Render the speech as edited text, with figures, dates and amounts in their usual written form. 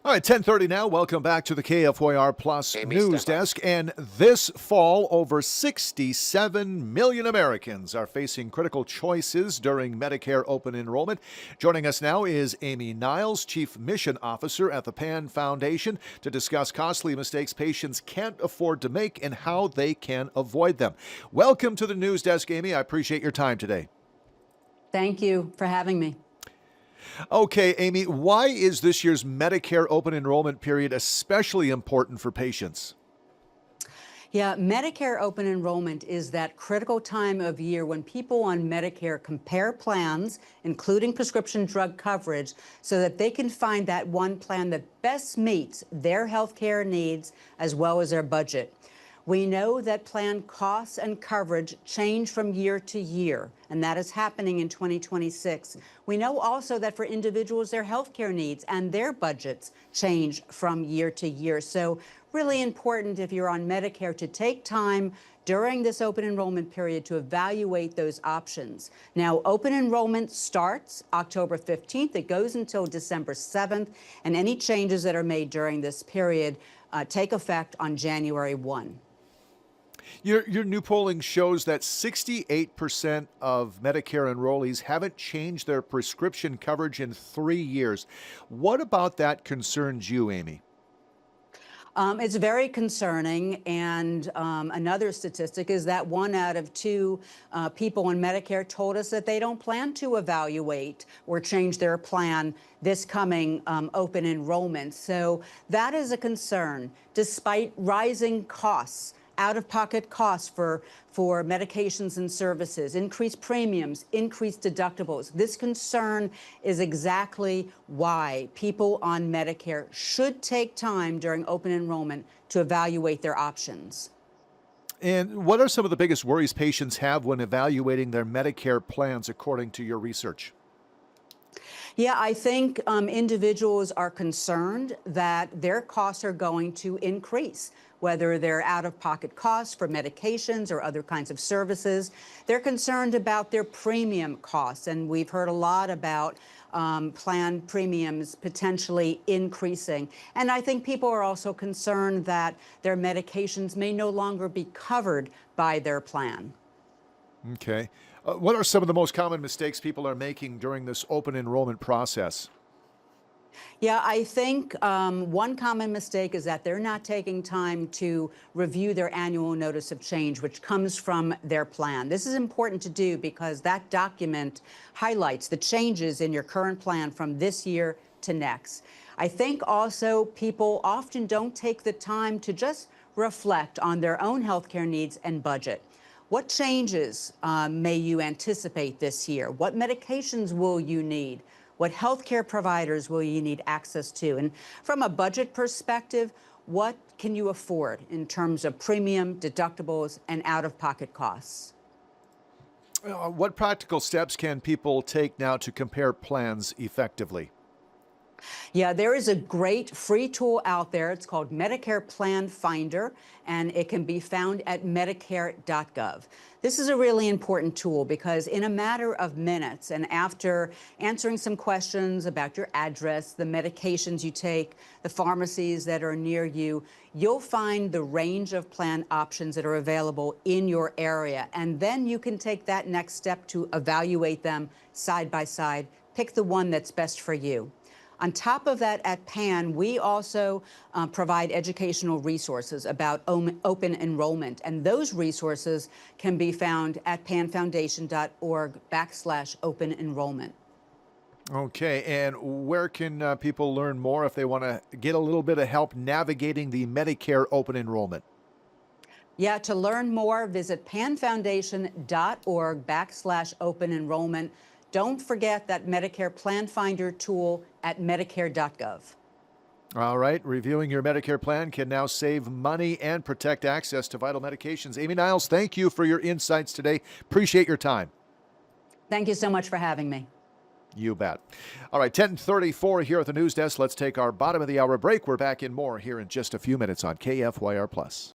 All right, 10:30 now. Welcome back to the KFYR Plus Amy, News step up. Desk. And this fall, over 67 million Americans are facing critical choices during Medicare open enrollment. Joining us now is Amy Niles, Chief Mission Officer at the PAN Foundation, to discuss costly mistakes patients can't afford to make and how they can avoid them. Welcome to the News Desk, Amy. I appreciate your time today. Thank you for having me. Okay, Amy, why is this year's Medicare open enrollment period especially important for patients? Yeah, Medicare open enrollment is that critical time of year when people on Medicare compare plans, including prescription drug coverage, so that they can find that one plan that best meets their health care needs as well as their budget. We know that plan costs and coverage change from year to year, and that is happening in 2026. We know also that for individuals, their health care needs and their budgets change from year to year. So really important if you're on Medicare to take time during this open enrollment period to evaluate those options. Now, open enrollment starts October 15th. It goes until December 7th, and any changes that are made during this period take effect on January 1. Your new polling shows that 68% of Medicare enrollees haven't changed their prescription coverage in 3 years. What about that concerns you, Amy? It's very concerning, and another statistic is that 1 out of 2 people on Medicare told us that they don't plan to evaluate or change their plan this coming open enrollment. So that is a concern, despite rising costs. Out-of-pocket costs for medications and services, increased premiums, increased deductibles. This concern is exactly why people on Medicare should take time during open enrollment to evaluate their options. And what are some of the biggest worries patients have when evaluating their Medicare plans, according to your research? Yeah, I think individuals are concerned that their costs are going to increase, whether they're out-of-pocket costs for medications or other kinds of services. They're concerned about their premium costs, and we've heard a lot about plan premiums potentially increasing. And I think people are also concerned that their medications may no longer be covered by their plan. Okay. What are some of the most common mistakes people are making during this open enrollment process? Yeah, I think one common mistake is that they're not taking time to review their annual notice of change, which comes from their plan. This is important to do because that document highlights the changes in your current plan from this year to next. I think also people often don't take the time to just reflect on their own healthcare needs and budget. What changes may you anticipate this year? What medications will you need? What healthcare providers will you need access to? And from a budget perspective, what can you afford in terms of premium, deductibles, and out-of-pocket costs? What practical steps can people take now to compare plans effectively? Yeah, there is a great free tool out there. It's called Medicare Plan Finder, and it can be found at medicare.gov. This is a really important tool because in a matter of minutes and after answering some questions about your address, the medications you take, the pharmacies that are near you, you'll find the range of plan options that are available in your area. And then you can take that next step to evaluate them side by side, pick the one that's best for you. On top of that, at PAN, we also provide educational resources about open enrollment, and those resources can be found at panfoundation.org/open enrollment. Okay, and where can people learn more if they want to get a little bit of help navigating the Medicare open enrollment? Yeah, to learn more, visit panfoundation.org/open enrollment. Don't forget that Medicare Plan Finder tool at medicare.gov. All right, reviewing your Medicare plan can now save money and protect access to vital medications. Amy Niles, thank you for your insights today. Appreciate your time. Thank you so much for having me. You bet. All right, 10:34 here at the News Desk. Let's take our bottom of the hour break. We're back in more here in just a few minutes on KFYR Plus.